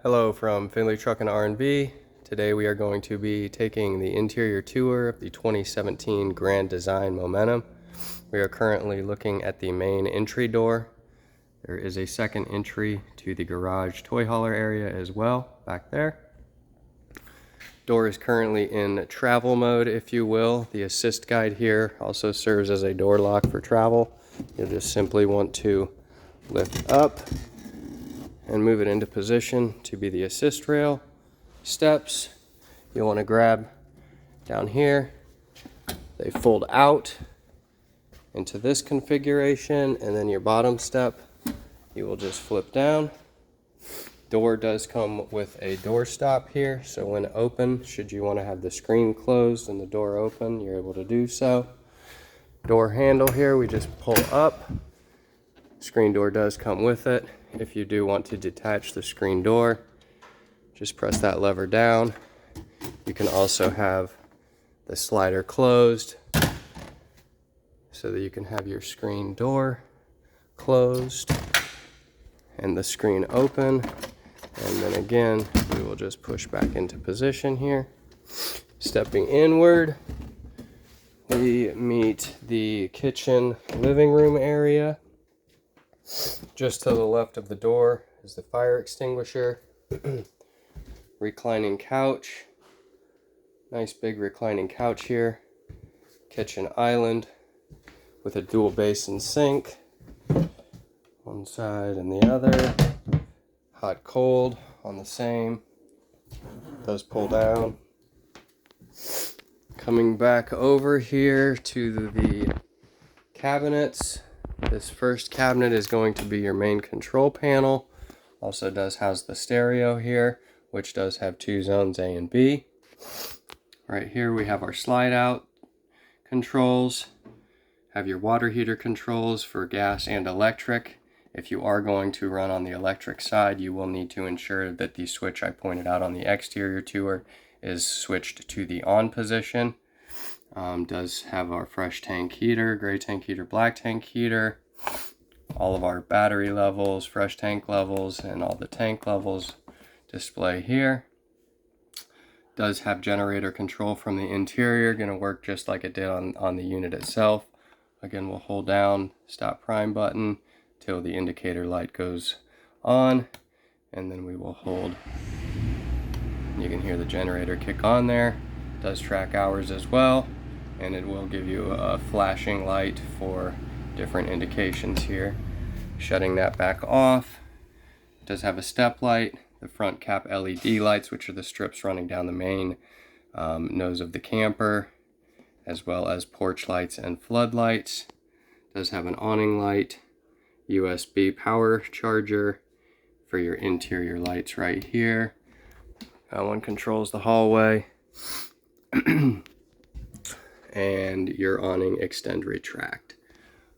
Hello from Finley Truck and R&V. Today we are going to be taking the interior tour of the 2017 Grand Design Momentum. We are currently looking at the main entry door. There is a second entry to the garage toy hauler area as well, back there. Door is currently in travel mode, if you will. The assist guide here also serves as a door lock for travel. You'll just simply want to lift up and move it into position to be the assist rail. Steps, you'll want to grab down here. They fold out into this configuration, and then your bottom step, you will just flip down. Door does come with a door stop here, so when open, should you want to have the screen closed and the door open, you're able to do so. Door handle here, we just pull up. Screen door does come with it. If you do want to detach the screen door, just press that lever down. You can also have the slider closed so that you can have your screen door closed and the screen open. And then again, we will just push back into position here. Stepping inward, we meet the kitchen living room area. Just to the left of the door is the fire extinguisher. Reclining couch. Nice big reclining couch here. Kitchen island with a dual basin sink. One side and the other. Hot cold on the same. Does pull down. Coming back over here to the cabinets. This first cabinet is going to be your main control panel. Also does house the stereo here, which does have two zones, A and B. Right here we have our slide out controls. Have your water heater controls for gas and electric. If you are going to run on the electric side, you will need to ensure that the switch I pointed out on the exterior tour is switched to the on position. Does have our fresh tank heater, gray tank heater, black tank heater, all of our battery levels, fresh tank levels, and all the tank levels display here. Does have generator control from the interior, going to work just like it did on the unit itself. Again, we'll hold down stop prime button till the indicator light goes on, and then we will hold. You can hear the generator kick on there. Does track hours as well, and it will give you a flashing light for different indications here. Shutting that back off. It does have a step light, the front cap LED lights, which are the strips running down the main nose of the camper, as well as porch lights and floodlights. It does have an awning light, USB power charger for your interior lights right here. One controls the hallway. And your awning extend retract.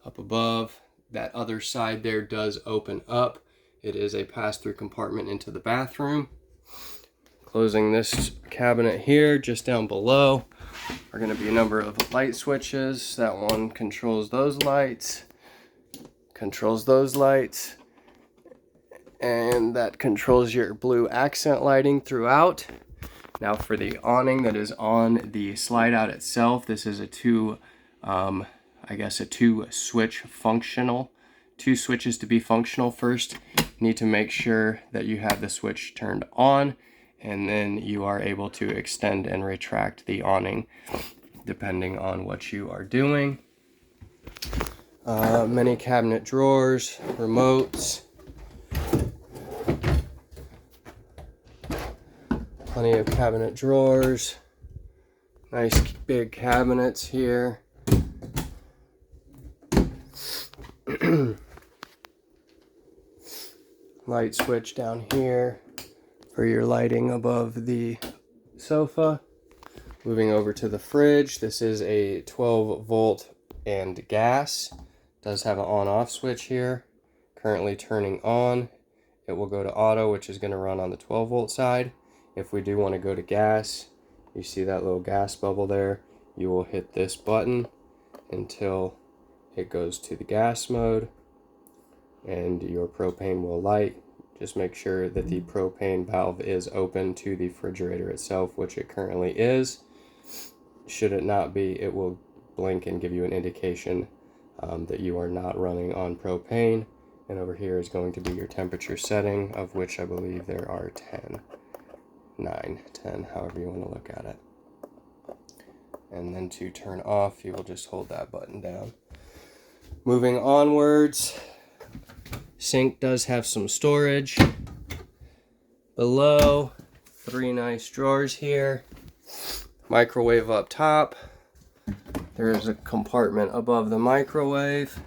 Up above, that other side there does open up. It is a pass-through compartment into the bathroom. Closing this cabinet here, just down below, are going to be a number of light switches. That one controls those lights, and that controls your blue accent lighting throughout. Now for the awning that is on the slide out itself, this is a two switches to be functional. First, you need to make sure that you have the switch turned on, and then you are able to extend and retract the awning depending on what you are doing. Many cabinet drawers, remotes. Plenty of cabinet drawers. Nice big cabinets here. Light switch down here for your lighting above the sofa. Moving over to the fridge. This is a 12 volt and gas. Does have an on-off switch here. Currently turning on. It will go to auto, which is going to run on the 12 volt side. If we do want to go to gas, you see that little gas bubble there, you will hit this button until it goes to the gas mode, and your propane will light Just make sure that the propane valve is open to the refrigerator itself, which it currently is. Should it not be, it will blink and give you an indication that you are not running on propane. And over here is going to be your temperature setting, of which I believe there are 10, 9, 10, however you want to look at it. And then to turn off, you will just hold that button down. Moving onwards, sink does have some storage below. 3 nice drawers here. Microwave up top. There is a compartment above the microwave.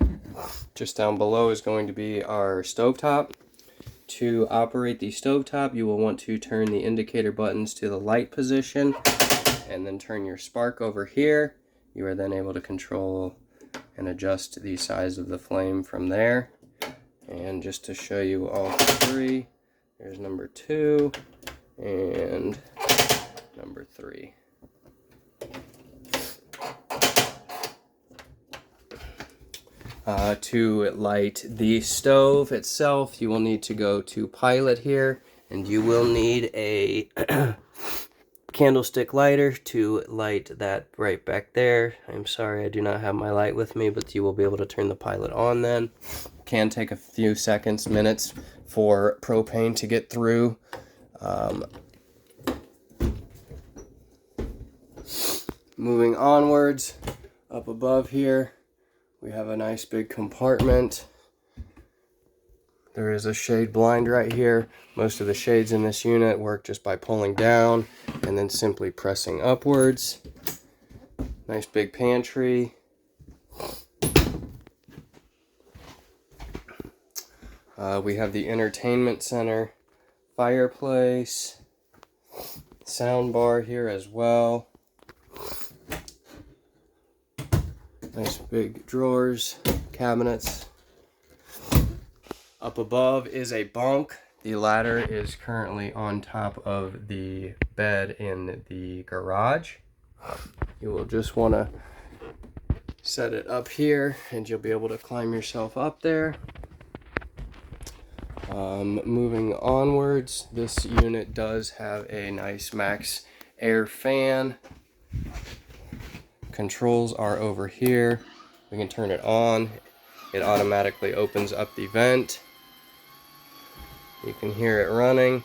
Just down below is going to be our stovetop. To operate the stovetop, you will want to turn the indicator buttons to the light position and then turn your spark over here. You are then able to control and adjust the size of the flame from there. And just to show you all 3, there's number 2 and number 3. To light the stove itself, you will need to go to pilot here, and you will need a candlestick lighter to light that right back there. I'm sorry I do not have my light with me, but you will be able to turn the pilot on then. Can take a few seconds, minutes for propane to get through. Moving onwards, up above here, we have a nice big compartment. There is a shade blind right here. Most of the shades in this unit work just by pulling down and then simply pressing upwards. Nice big pantry. We have the entertainment center, fireplace, sound bar here as well. Nice big drawers, cabinets. Up above is a bunk. The ladder is currently on top of the bed in the garage. You will just want to set it up here and you'll be able to climb yourself up there. Moving onwards, this unit does have a nice max air fan. Controls are over here. We can turn it on. It automatically opens up the vent. You can hear it running.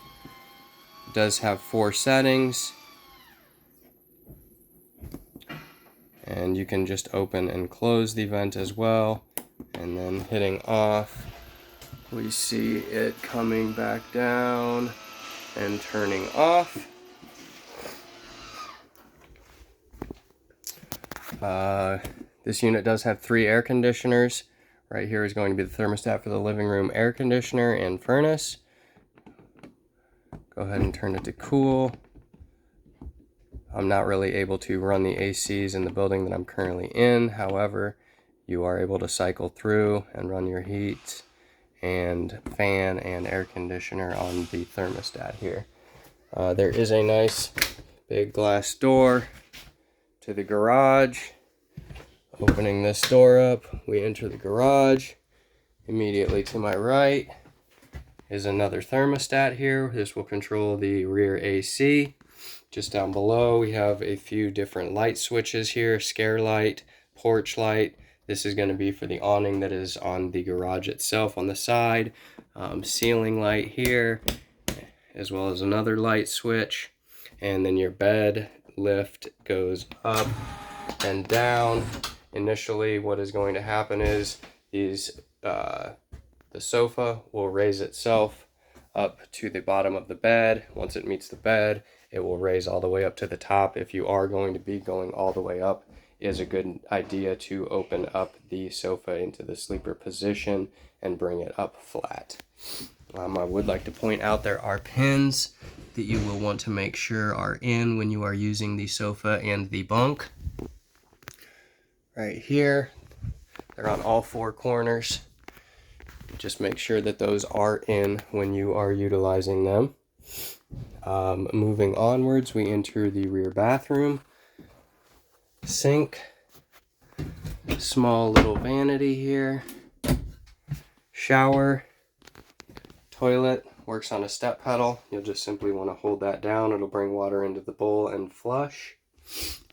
It does have 4 settings. And you can just open and close the vent as well. And then hitting off, we see it coming back down and turning off. This unit does have 3 air conditioners. Right here is going to be the thermostat for the living room air conditioner and furnace. Go ahead and turn it to cool. I'm not really able to run the ACs in the building that I'm currently in. However, you are able to cycle through and run your heat and fan and air conditioner on the thermostat here. There is a nice big glass door to the garage. Opening this door up, we enter the garage. Immediately to my right is another thermostat here. This will control the rear AC. Just down below, we have a few different light switches here. Scare light, porch light. This is going to be for the awning that is on the garage itself on the side. Ceiling light here, as well as another light switch. And then your bed lift goes up and down. Initially, what is going to happen is the sofa will raise itself up to the bottom of the bed. Once it meets the bed, it will raise all the way up to the top. If you are going to be going all the way up, it is a good idea to open up the sofa into the sleeper position and bring it up flat. I would like to point out there are pins that you will want to make sure are in when you are using the sofa and the bunk. Right here, they're on all 4 corners. Just make sure that those are in when you are utilizing them. Moving onwards, we enter the rear bathroom. Sink, small little vanity here, shower, toilet works on a step pedal. You'll just simply want to hold that down. It'll bring water into the bowl and flush.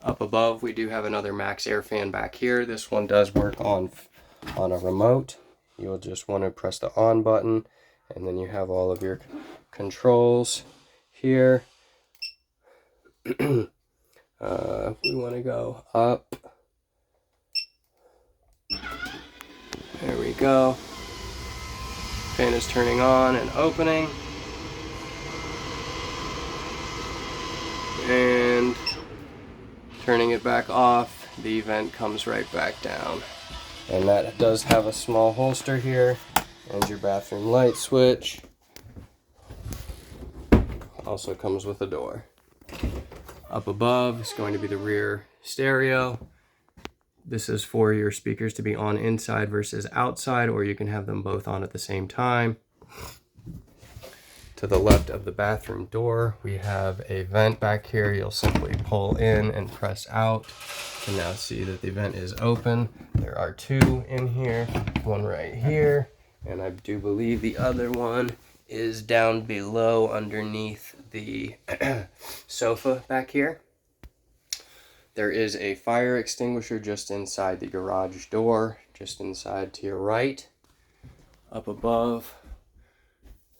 Up above, we do have another Max Air fan back here. This one does work on a remote. You'll just want to press the on button, and then you have all of your controls here. If we want to go up, there we go. Fan is turning on and opening. And turning it back off, the vent comes right back down. And that does have a small holster here, and your bathroom light switch. Also comes with a door. Up above is going to be the rear stereo. This is for your speakers to be on inside versus outside, or you can have them both on at the same time. To the left of the bathroom door, we have a vent back here. You'll simply pull in and press out. You can now see that the vent is open. There are two in here, one right here, and I do believe the other one is down below underneath the sofa back here. There is a fire extinguisher just inside the garage door, just inside to your right. Up above,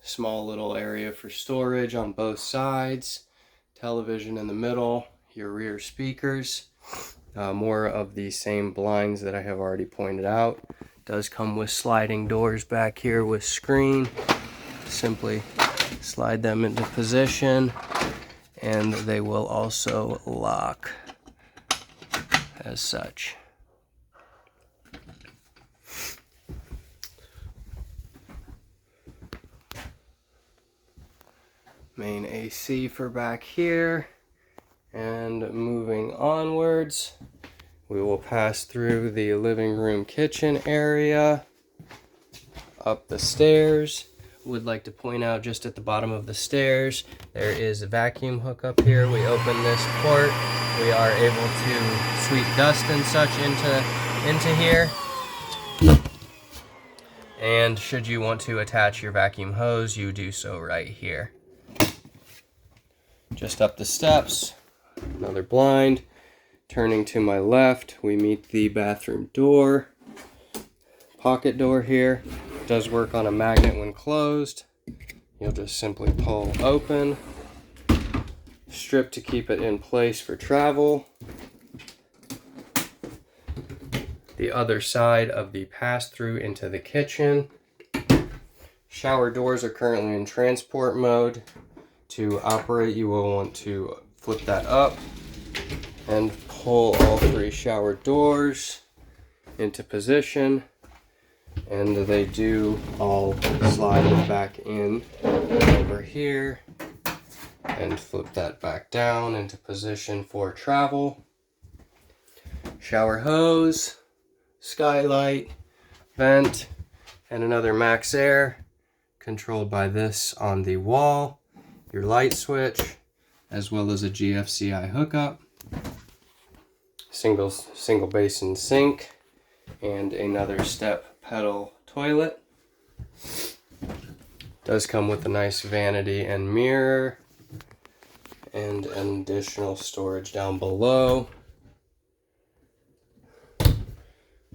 small little area for storage on both sides, television in the middle, your rear speakers, more of the same blinds that I have already pointed out. Does come with sliding doors back here with screen. Simply slide them into position, and they will also lock as such. Main AC for back here, and moving onwards, we will pass through the living room kitchen area, up the stairs. Would like to point out just at the bottom of the stairs, there is a vacuum hookup here. We open this port, we are able to sweep dust and such into here. And should you want to attach your vacuum hose, you do so right here. Just up the steps, another blind. Turning to my left, we meet the bathroom door. Pocket door here. Does work on a magnet when closed. You'll just simply pull open. Strip to keep it in place for travel. The other side of the pass-through into the kitchen. Shower doors are currently in transport mode. To operate, you will want to flip that up and pull all three shower doors into position, and they do all slide back in over here, and flip that back down into position for travel. Shower hose, skylight, vent, and another Max Air controlled by this on the wall. Your light switch, as well as a GFCI hookup, single basin sink, and another step pedal toilet. Does come with a nice vanity and mirror, and an additional storage down below.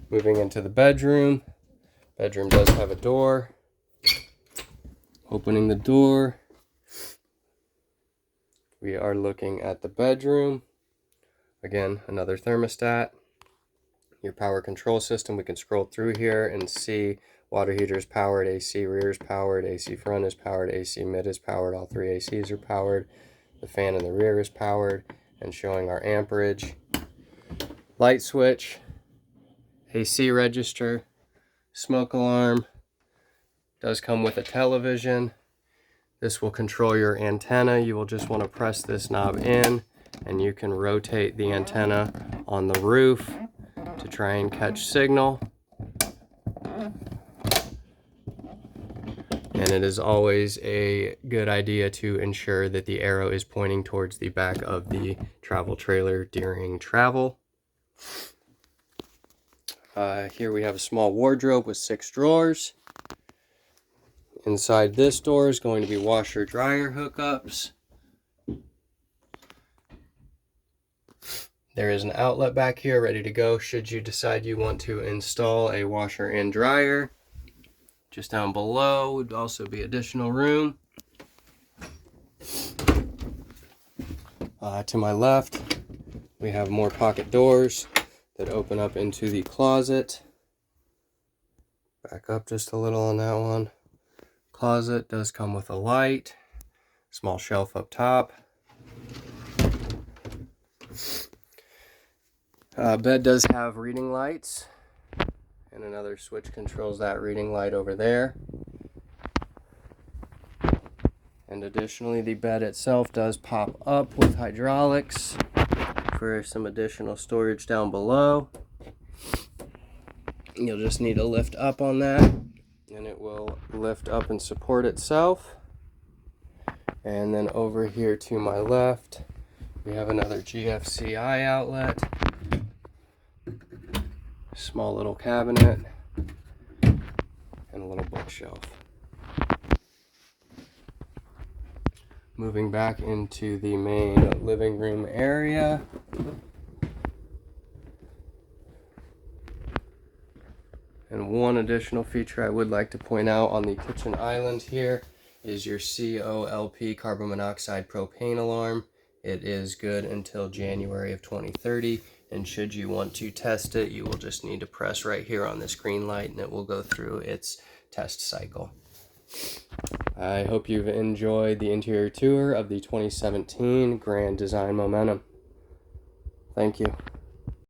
Moving into the bedroom. Bedroom does have a door. Opening the door, we are looking at the bedroom. Again, another thermostat. Your power control system, we can scroll through here and see water heater is powered, AC rear is powered, AC front is powered, AC mid is powered, all three ACs are powered. The fan in the rear is powered and showing our amperage. Light switch, AC register, smoke alarm. Does come with a television. This will control your antenna. You will just want to press this knob in, and you can rotate the antenna on the roof to try and catch signal. And it is always a good idea to ensure that the arrow is pointing towards the back of the travel trailer during travel. Here we have a small wardrobe with 6 drawers. Inside this door is going to be washer dryer hookups. There is an outlet back here ready to go should you decide you want to install a washer and dryer. Just down below would also be additional room. To my left, we have more pocket doors that open up into the closet. Back up just a little on that one. Closet does come with a light, small shelf up top. Bed does have reading lights, and another switch controls that reading light over there. And additionally, the bed itself does pop up with hydraulics for some additional storage down below. You'll just need to lift up on that, and it will lift up and support itself. And then over here to my left, we have another GFCI outlet, small little cabinet, and a little bookshelf. Moving back into the main living room area. And one additional feature I would like to point out on the kitchen island here is your COLP carbon monoxide propane alarm. It is good until January of 2030, and should you want to test it, you will just need to press right here on this green light and it will go through its test cycle. I hope you've enjoyed the interior tour of the 2017 Grand Design Momentum. Thank you.